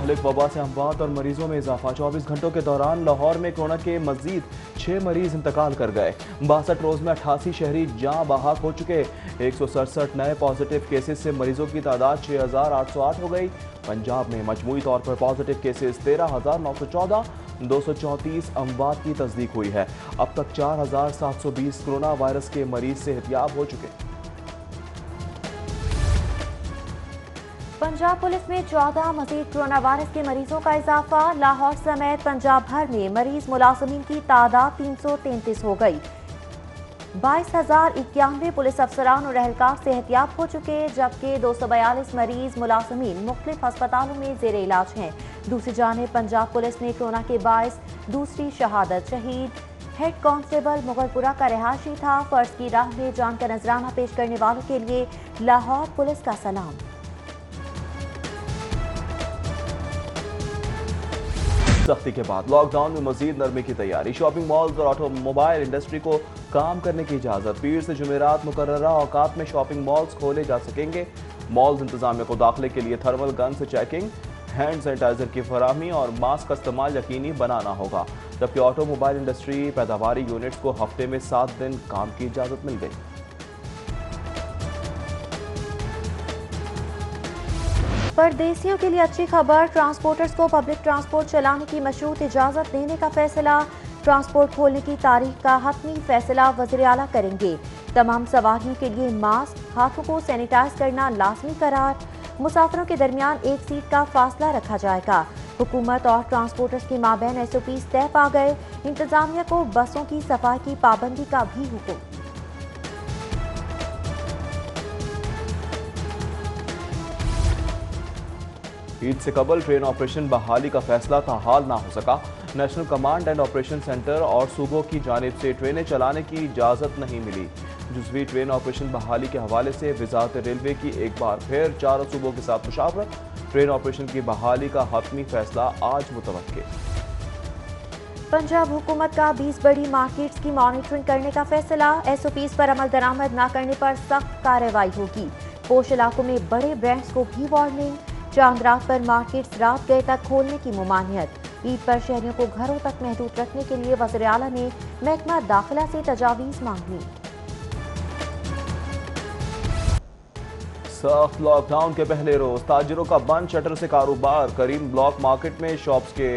मुतअल्लिक़ वबा से अमवात और मरीजों में इजाफा। 24 घंटों के दौरान लाहौर में कोरोना के मजीद 6 मरीज इंतकाल कर गए। 62 रोज में 88 शहरी जाँ बहक हो चुके। 167 नए पॉजिटिव केसेस से मरीजों की तादाद 6808 हो गई। पंजाब में मजमूई तौर पर पॉजिटिव केसेस 13,914, 234 अमवात की तस्दीक हुई है। अब तक 4,720 कोरोना वायरस के मरीज सेहतियाब हो चुके। पंजाब पुलिस में 14 मजीद कोरोना वायरस के मरीजों का इजाफा। लाहौर समेत पंजाब भर में मरीज मुलाजिमीन की तादाद 333 हो गई। 22,091 पुलिस अफसरान और एहलकार सेहतियाब हो चुके, जबकि 242 मरीज मुलाजिमीन मुख्तलिफ अस्पतालों में जेर इलाज हैं। दूसरी जानिब पंजाब पुलिस ने कोरोना के बायस दूसरी शहादत शहीद हेड कांस्टेबल मुगलपुरा का रिहायशी था। फर्ज की राह में जान का नजराना पेश करने वालों के लिए लाहौर पुलिस का सलाम। सख्ती के बाद लॉकडाउन में मजीद नरमी की तैयारी। शॉपिंग मॉल्स और ऑटोमोबाइल इंडस्ट्री को काम करने की इजाजत। पीर से जुमेरात मुकर्ररा औकात में शॉपिंग मॉल्स खोले जा सकेंगे। मॉल्स इंतजामिया को दाखिले के लिए थर्मल गन से चेकिंग, हैंड सैनिटाइजर की फराहमी और मास्क का इस्तेमाल यकीनी बनाना होगा। जबकि ऑटोमोबाइल इंडस्ट्री पैदावारी यूनिट्स को हफ्ते में 7 दिन काम की इजाजत मिल गई। परदेसियों के लिए अच्छी खबर, ट्रांसपोर्टर्स को पब्लिक ट्रांसपोर्ट चलाने की मशरूत इजाजत देने का फैसला। ट्रांसपोर्ट खोलने की तारीख का हतमी फैसला वज़ीर आला करेंगे। तमाम सवारियों के लिए मास्क, हाथों को सैनिटाइज करना लाजमी करार। मुसाफिरों के दरमियान एक सीट का फासला रखा जाएगा। हुकूमत और ट्रांसपोर्टर्स के माबैन SOPs तय पा गए। इंतजामिया को बसों की सफाई की पाबंदी का भी हुक्म। ईद से कबल ट्रेन ऑपरेशन बहाली का फैसला ताहाल ना हो सका। National command and operation centre और सूबों की जानिब से ट्रेनें चलाने की इजाज़त नहीं मिली। जुज़वी ट्रेन ऑपरेशन बहाली के हवाले से वज़ारत रेलवे की एक बार फिर 4 सूबों के साथ मुशावरत। ट्रेन ऑपरेशन की बहाली का हतमी फैसला आज मुतवक्किल। पंजाब हुकूमत का 20 बड़ी मार्केट्स की मॉनिटरिंग करने का फैसला। SOPs पर अमल दरामद न करने पर सख्त कार्रवाई होगी। पोश इलाकों में बड़े ब्रांड्स को भी वार्निंग। चांद रात पर मार्केट्स रात गए तक खोलने की मुमानियत। ईद पर शहरियों को घरों तक महदूद रखने के लिए वज़ीर आला ने महकमा दाखिला से तजावीज़ मांग ली। सख्त लॉकडाउन के पहले रोज ताजिरों का बंद शटर से कारोबार। करीम ब्लॉक मार्केट में शॉप्स के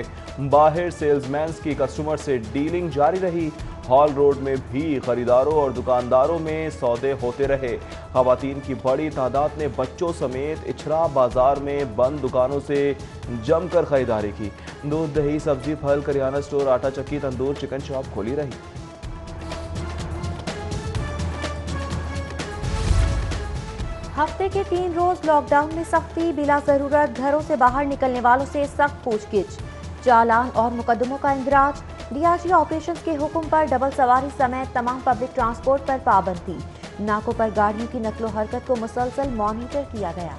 बाहर सेल्समैन की कस्टमर से डीलिंग जारी रही। हॉल रोड में भी खरीदारों और दुकानदारों में सौदे होते रहे। खवातीन की बड़ी तादाद ने बच्चों समेत इछरा बाजार में बंद दुकानों से जमकर खरीदारी की। दूध, दही, सब्जी, फल, करियाना स्टोर, आटा चक्की, तंदूर, चिकन शॉप खोली रही। हफ्ते के 3 रोज लॉकडाउन में सख्ती। बिला जरूरत घरों से बाहर निकलने वालों से सख्त पूछगिछ। चालान और मुकदमों का इंदराज। DIG ऑपरेशंस के हुक्म पर डबल सवारी समेत तमाम पब्लिक ट्रांसपोर्ट पर पाबंदी। नाकों पर गाड़ियों की नकलो हरकत को मुसलसल मॉनिटर किया गया।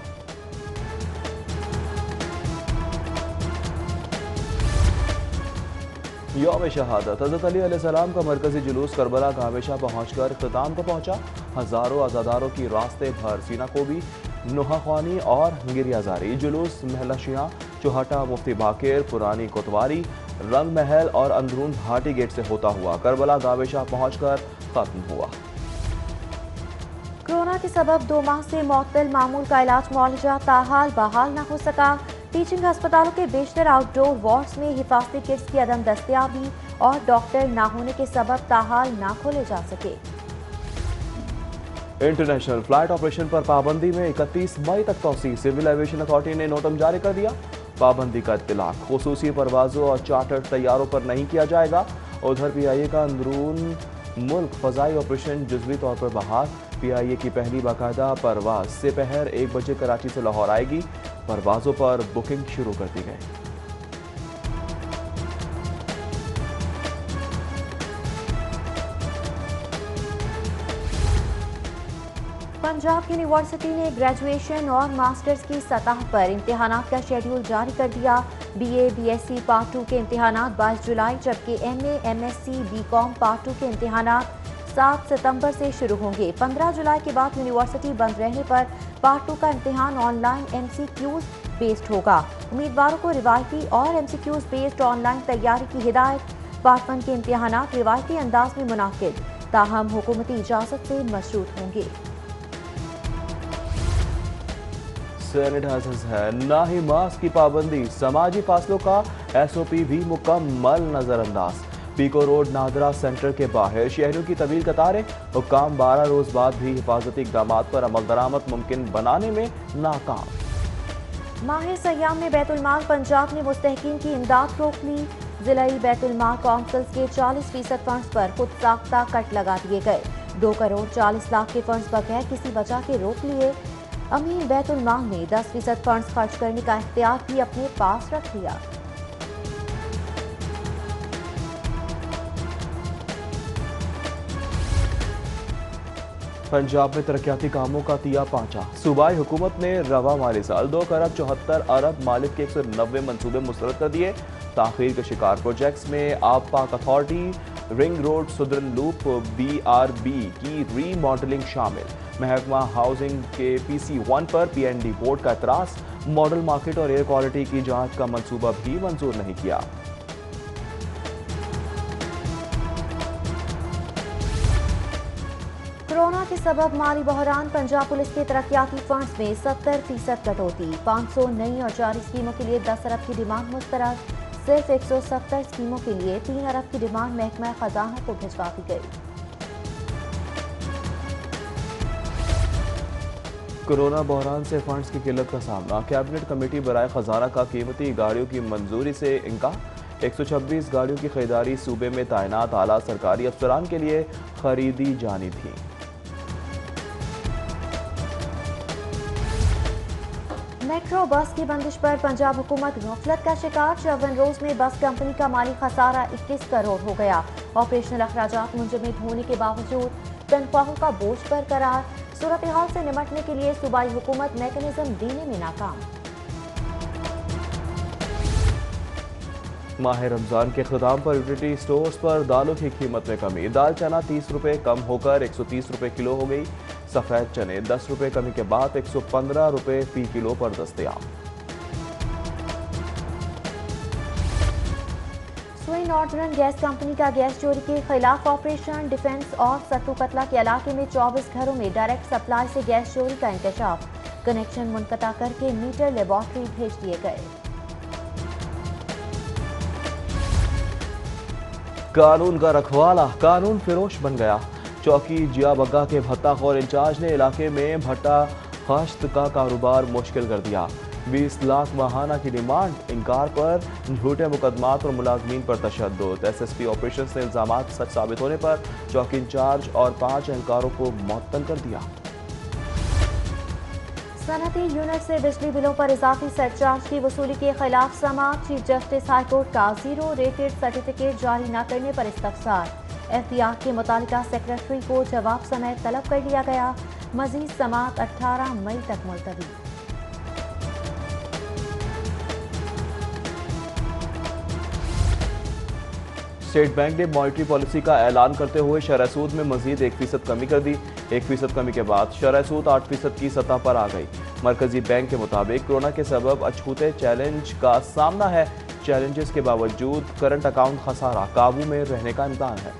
यौम शहादत हज़रत अली अलैहिस्सलाम का मरकजी जुलूस करबला का हमेशा पहुँचकर इख्तिताम को पहुँचा। हज़ारों आज़ादारों की रास्ते भर सीना को भी नुहाख्वानी और गिरियाजारी। जुलूस महला शिया, चौहटा, मुफ्ती बाकिर, पुरानी कोतवाली, रंग महल और अंदरून भाटी गेट से होता हुआ करबला गावेशा पहुंचकर खत्म हुआ। कोरोना के सबब 2 माह से मुअत्तल मामूल का इलाज मुआलजा ताहाल बहाल न हो सका। टीचिंग अस्पतालों के बेशतर आउटडोर वार्ड्स में हिफाजती किट्स की अदम दस्तयाबी और डॉक्टर ना होने के सबब ताहाल ना खोले जा सके। इंटरनेशनल फ्लाइट ऑपरेशन पर पाबंदी में 31 मई तक तौसीह। सिविल एविएशन अथॉरिटी ने नोटम जारी कर दिया। पाबंदी का इत्तलाक खुसूसी परवाजों और चार्टर्ड तैयारों पर नहीं किया जाएगा। उधर PIA का अंदरून मुल्क फ़ज़ाई ऑपरेशन जुज़वी तौर पर बहाल। PIA की पहली बाकायदा परवाज से पहर 1 बजे कराची से लाहौर आएगी। परवाजों पर बुकिंग शुरू कर दी गई। पंजाब यूनिवर्सिटी ने ग्रेजुएशन और मास्टर्स की सतह पर इम्तिहानात का शेड्यूल जारी कर दिया। BA BSc पार्ट 2 के इम्तिहानात 22 जुलाई, जबकि MA MSc BCom पार्ट 2 के इम्तिहानात 7 सितंबर से शुरू होंगे। 15 जुलाई के बाद यूनिवर्सिटी बंद रहने पर पार्ट 2 का इम्तिहान ऑनलाइन MCQs बेस्ड होगा। उम्मीदवारों को रिवायती और MCQs बेस्ड ऑनलाइन तैयारी की हिदायत। पार्ट 1 के इम्तिहानात रिवायती अंदाज में मुनाकिद, ताहम हुकूमती इजाजत से मशरूत होंगे। सैनिटाइजर्स है ना ही मास्क की पाबंदी, समाजी फासलों का SOP भी मुकम्मल नजरअंदाज। पीको रोड नादरा सेंटर के बाहर शहरियों की तवील कतारें, हुक्काम 12 रोज बाद भी हिफाजती इकदाम पर अमल दरामद मुमकिन बनाने में नाकाम। माहिर सयाम में बैतुल माल पंजाब ने मुस्तहकीन की इमदाद रोक ली। जिलाई बैतुल माल काउंसिल्स के 40% फंड्स पर खुद साख्ता कट लगा दिए गए। 2 करोड़ 40 लाख के फंड्स बगैर किसी वजह के रोक लिए। अमीन बैतुल माल ने 10% फंड्स खर्च करने का इख्तियार भी अपने पास रख लिया। पंजाब में तरक्याती कामों का तिया पांचा। सूबाई हुकूमत ने रवा माली साल 2 खरब 74 अरब मालिक के 190 मनसूबे मुस्तरद कर दिए। ताखीर के शिकार प्रोजेक्ट्स में Aab Pak authority, ring road southern loop, BRB की रीमॉडलिंग शामिल। महकमा हाउसिंग के PC1 पर PND बोर्ड का एतराज। मॉडल मार्केट और एयर क्वालिटी की जांच का मंसूबा भी मंजूर नहीं किया। कोरोना के सबब माली बहरान, पंजाब पुलिस के तरक्याती फंड्स में 70% कटौती। 500 नई और जारी स्कीमों के लिए 10 अरब की डिमांड मुस्तरद। सिर्फ 170 स्कीमों के लिए 3 अरब की डिमांड महकमा खजाना को भिजवा दी गई। कोरोना बहरान से फंड्स की किल्लत का सामना। कैबिनेट कमेटी बराए खजाना का कीमती गाड़ियों की मंजूरी से इनकार। 126 गाड़ियों की खरीदारी सूबे में तैनात आला सरकारी अफसरान के लिए खरीदी जानी थी। मेट्रो बस की बंदिश पर पंजाब हुकूमत गफलत का शिकार। 54 रोज में बस कंपनी का माली खसारा 21 करोड़ हो गया। ऑपरेशनल अखराजात मुंजमद होने के बावजूद तनख्वाहों का बोझ बरकरार। सूरत हाल से निमटने के लिए सूबाई हुकूमत मैकेनिज्म देने में नाकाम। माह रमजान के ख़िताम पर यूटिलिटी स्टोर्स पर दालों की कीमत में कमी। दाल चना 30 रुपये कम होकर 130 रुपये किलो हो गई। सफ़ेद चने 10 रुपये कमी के बाद 115 रुपये फी किलो पर दस्तयाब। सुई नॉर्दर्न गैस कंपनी का गैस चोरी के खिलाफ ऑपरेशन। डिफेंस और सत्तू कतला के इलाके में 24 घरों में डायरेक्ट सप्लाई से गैस चोरी का इंकशाफ। कनेक्शन मुनक़ता करके मीटर लेबॉर्ट्री भेज दिए गए। कानून का रखवाला कानून फिरोश बन गया। चौकी जिया बग्गा के भट्टा खौर इंचार्ज ने इलाके में भट्टा खश्त का कारोबार मुश्किल कर दिया। 20 लाख माहाना की डिमांड, इनकार पर झूठे मुकदमात और मुलाजमीन पर तशद्दुद। SSP ऑपरेशन से इल्जामात सच साबित होने पर चौकी इंचार्ज और 5 एहलकारों को मुअत्तल कर दिया। सनती यूनिट से बिजली बिलों पर इजाफी सरचार्ज की वसूली के खिलाफ समाअत। चीफ जस्टिस हाईकोर्ट का 0 रेटेड सर्टिफिकेट जारी न करने पर इस्तफसार। एहतियात के मुतालिका सेक्रेटरी को जवाब समेत तलब कर लिया गया। मजीद समाअत 18 मई तक मुलतवी। स्टेट बैंक ने मॉनिटरी पॉलिसी का ऐलान करते हुए शरह सूद में मजीद 1% कमी कर दी। 1% कमी के बाद शरह सूद 8% की सतह पर आ गई। मरकजी बैंक के मुताबिक कोरोना के सबब अछूते चैलेंज का सामना है। चैलेंजेस के बावजूद करंट अकाउंट खसारा काबू में रहने का इम्कान है।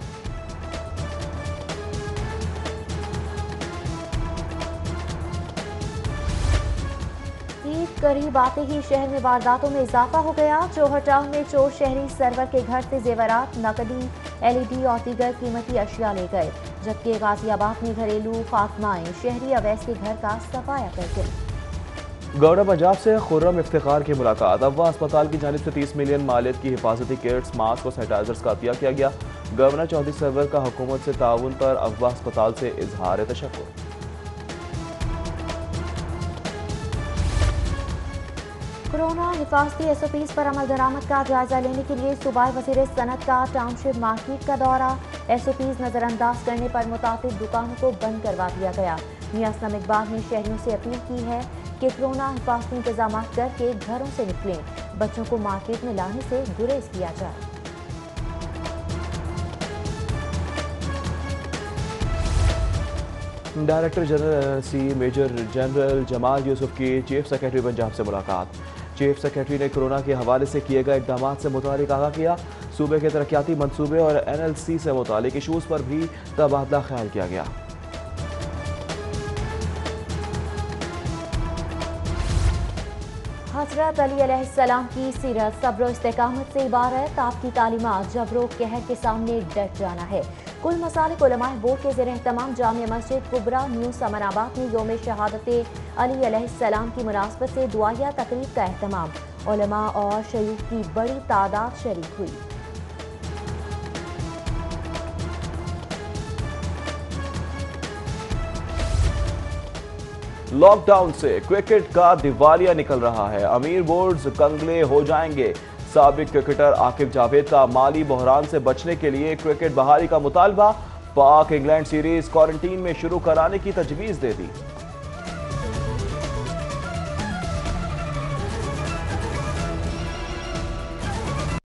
करीब आते ही शहर में वारदातों में इजाफा हो गया। चौहर टाउन में चोर शहरी सर्वर के घर से जेवरात, नकदी, LED और दीगर कीमती अशिया ले गए। जबकि गाजियाबाद में घरेलू खात्माएं शहरी अवैस के घर का सफाया कर गई। गवर्नर पंजाब से खुर्रम इफ्तिखार की मुलाकात। अफवाह अस्पताल की जानिब से 30 मिलियन मालियत की हिफाजती किट्स, मास्क और सैनिटाइजर्स का अतिया किया गया। गवर्नर चौधरी सरवर का हुकूमत से ताउन पर अफवाह अस्पताल से इजहार तशक्कुर। कोरोना हिफाजती SOPs पर अमल दरामद का जायजा लेने के लिए सूबाई वज़ीर सनत का टाउनशिप मार्केट का दौरा। SOPs नजरअंदाज करने पर मुताबिक दुकानों को बंद करवा दिया गया। मियां असलम इकबाल ने शहरियों से अपील की है कि कोरोना हिफाजती इंतजाम करके घरों से निकलें। बच्चों को मार्केट में लाने से गुरेज किया जाए। Director general NLC major general Jamal Yusuf की चीफ सेक्रेटरी पंजाब से मुलाकात। चीफ सेक्रेटरी ने कोरोना के हवाले से किए गए इक़दाम से मुतालिक आगाह किया। सूबे के तरक्याती मंसूबे और NLC से मुतालिक इशूज़ पर भी तबादला ख्याल किया गया। हज़रत अली अलैहिस्सलाम की सीरत सब्र और इस्तिकामत से इबारत। आपकी तालीमात जबरो कहर के सामने डट जाना है। कुल मसालिक उलमाए बोर्ड के ज़ेर एहतमाम जामिया मस्जिद कुबरा न्यू समनाबाद में यौम शहादत अली अलैहिस्सलाम की मुनासबत से दुआया तकरीब का एहतमाम। उलमा और शयूख की बड़ी तादाद शरीक हुई। लॉकडाउन से क्रिकेट का दिवालिया निकल रहा है। अमीर बोर्ड्स कंगले हो जाएंगे। साबिक क्रिकेटर आकिब जावेद का माली बहरान से बचने के लिए क्रिकेट बहाली का मुतालबा। पाक इंग्लैंड सीरीज क्वारंटीन में शुरू कराने की तजवीज़ दे दी।